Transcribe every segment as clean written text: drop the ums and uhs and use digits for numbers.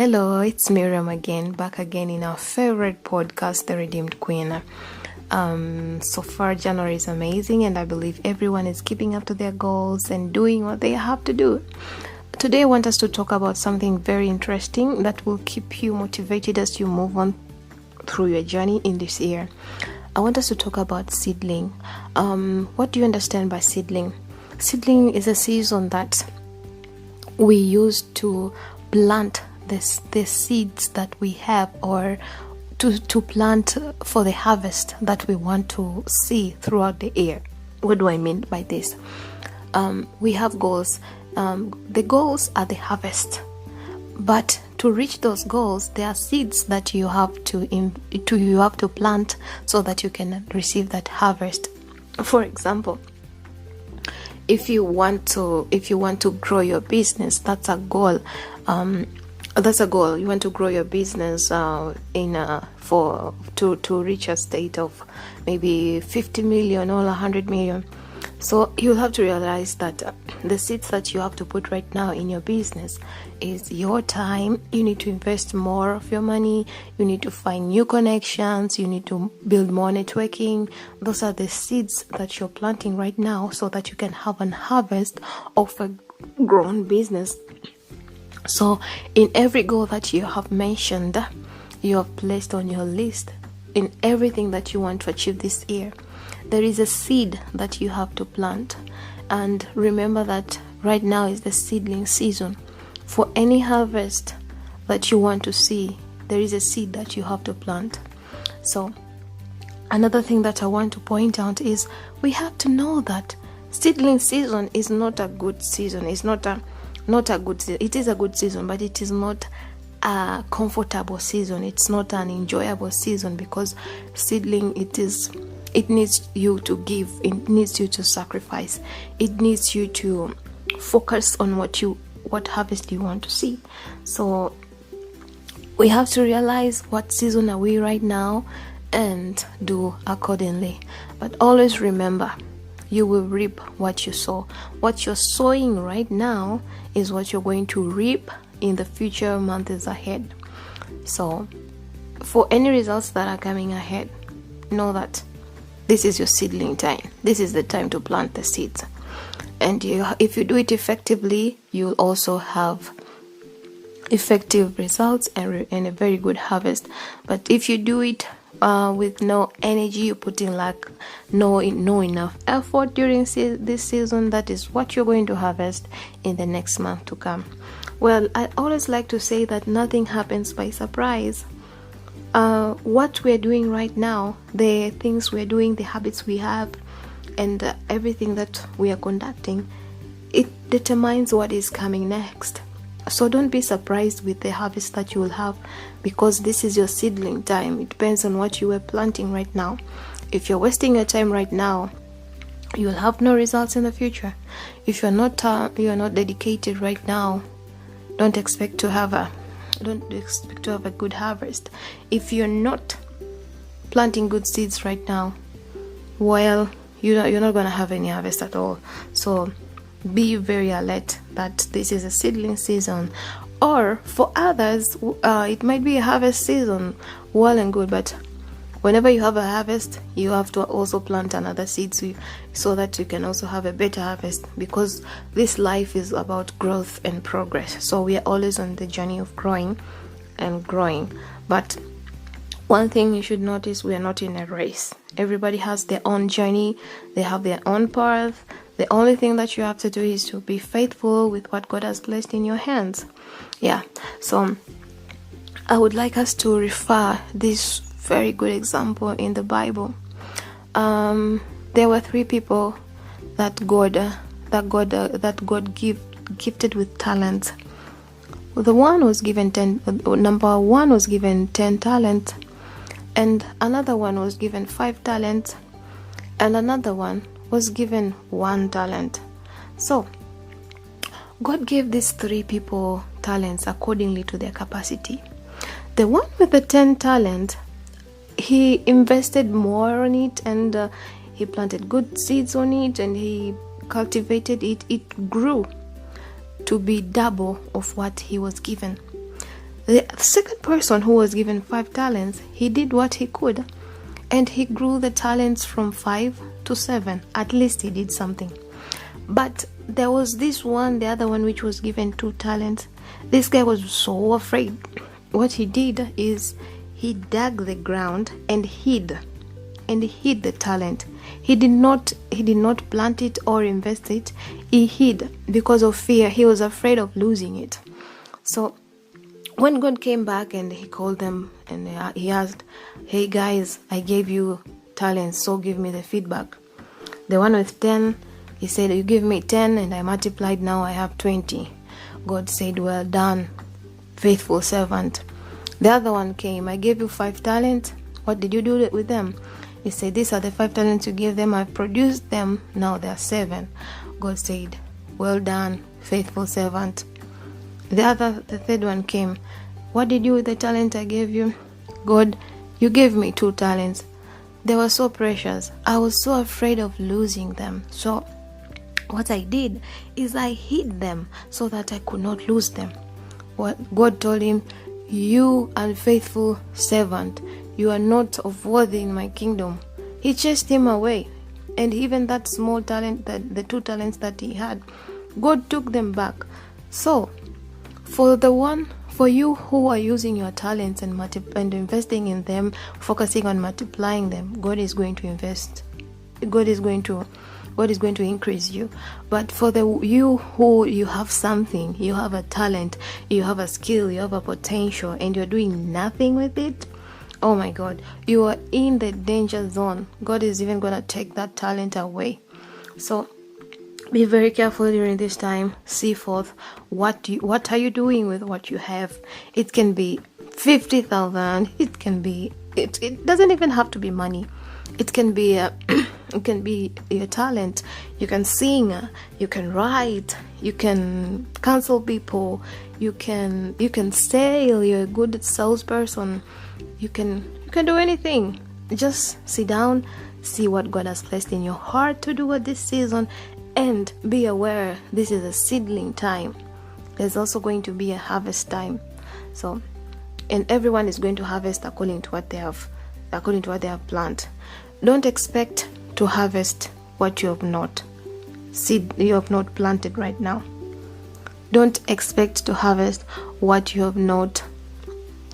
Hello, it's Miriam again, back again in our favorite podcast, The Redeemed Queen. So far, January is amazing, and I believe everyone is keeping up to their goals and doing what they have to do. Today, I want us to talk about something very interesting that will keep you motivated as you move on through your journey in this year. I want us to talk about seedling. What do you understand by seedling? Seedling is a season that we use to plant the seeds that we have, or to plant for the harvest that we want to see throughout the year. What do I mean by this? We have goals. The goals are the harvest, but to reach those goals, there are seeds that you have to plant so that you can receive that harvest. For example, if you want to grow your business, that's a goal. You want to grow your business to reach a state of maybe 50 million or 100 million. So you'll have to realize that the seeds that you have to put right now in your business is your time. You need to invest more of your money. You need to find new connections. You need to build more networking. Those are the seeds that you're planting right now so that you can have an harvest of a grown business. So in every goal that you have mentioned, you have placed on your list, in everything that you want to achieve this year, there is a seed that you have to plant. And remember that right now is the seedling season. For any harvest that you want to see, there is a seed that you have to plant. So another thing that I want to point out is we have to know that seedling season is not a good season. It's not a good season. It is a good season, but it is not a comfortable season. It's not an enjoyable season, because seedling, it needs you to give, it needs you to sacrifice, it needs you to focus on what harvest you want to see. So we have to realize what season are we right now and do accordingly. But always remember, you will reap what you sow. What you're sowing right now is what you're going to reap in the future months ahead. So for any results that are coming ahead, know that this is your seedling time. This is the time to plant the seeds. And if you do it effectively, you'll also have effective results and a very good harvest. But if you do it with no energy, you put in no enough effort during this season, that is what you're going to harvest in the next month to come. Well, I always like to say that nothing happens by surprise. What we're doing right now, the things we're doing, the habits we have, and everything that we are conducting, it determines what is coming next. So don't be surprised with the harvest that you will have, because this is your seedling time. It depends on what you are planting right now. If you're wasting your time right now, you will have no results in the future. If you're not dedicated right now, don't expect to have a good harvest. If you're not planting good seeds right now, well, you're not going to have any harvest at all. So be very alert that this is a seedling season. Or for others, it might be a harvest season, well and good, but whenever you have a harvest, you have to also plant another seed so that you can also have a better harvest, because this life is about growth and progress. So we are always on the journey of growing and growing. But one thing you should notice, we are not in a race. Everybody has their own journey. They have their own path. The only thing that you have to do is to be faithful with what God has placed in your hands. Yeah. So I would like us to refer this very good example in the Bible. There were 3 people that God gifted with talents. The one was given 10. Number 1 was given 10 talents, and another one was given 5 talents, and another one was given 1 talent. So God gave these 3 people talents accordingly to their capacity. The one with the 10 talent, he invested more on it, and he planted good seeds on it, and he cultivated it. It grew to be double of what he was given. The second person who was given 5 talents, he did what he could, and he grew the talents from 5 to 7. At least he did something. But there was this one, the other one, which was given 2 talents. This guy was so afraid. What he did is he dug the ground and hid the talent. He did not plant it or invest it. He hid because of fear. He was afraid of losing it. So when God came back and he called them and he asked, hey guys, I gave you talents, so give me the feedback. The one with 10, he said, you give me 10 and I multiplied, now I have 20. God said, well done, faithful servant. The other one came, I gave you 5 talents. What did you do with them? He said, these are the 5 talents you gave them. I've produced them. Now they are 7. God said, well done, faithful servant. The third one came. What did you do with the talent I gave you? God, you gave me 2 talents. They were so precious. I was so afraid of losing them. So what I did is I hid them so that I could not lose them. What God told him, you unfaithful servant, you are not of worthy in my kingdom. He chased him away. And even that small talent, the 2 talents that he had, God took them back. So for you who are using your talents and investing in them, focusing on multiplying them, God is going to invest. God is going to increase you. But for you who you have something, you have a talent, you have a skill, you have a potential, and you're doing nothing with it, oh my God, you are in the danger zone. God is even going to take that talent away. So be very careful during this time. See forth what are you doing with what you have. It can be 50,000. It can be it doesn't even have to be money. It can be it can be your talent. You can sing, you can write, you can counsel people, you can sail, you're a good salesperson. You can do anything. Just sit down, see what God has placed in your heart to do at this season, and be aware this is a seedling time. There's also going to be a harvest time. So, and everyone is going to harvest according to what they have planted. Don't expect to harvest what you have not planted right now. Don't expect to harvest what you have not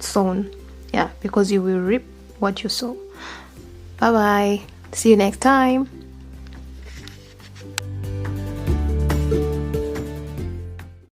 sown. Yeah, because you will reap what you sow. Bye bye. See you next time.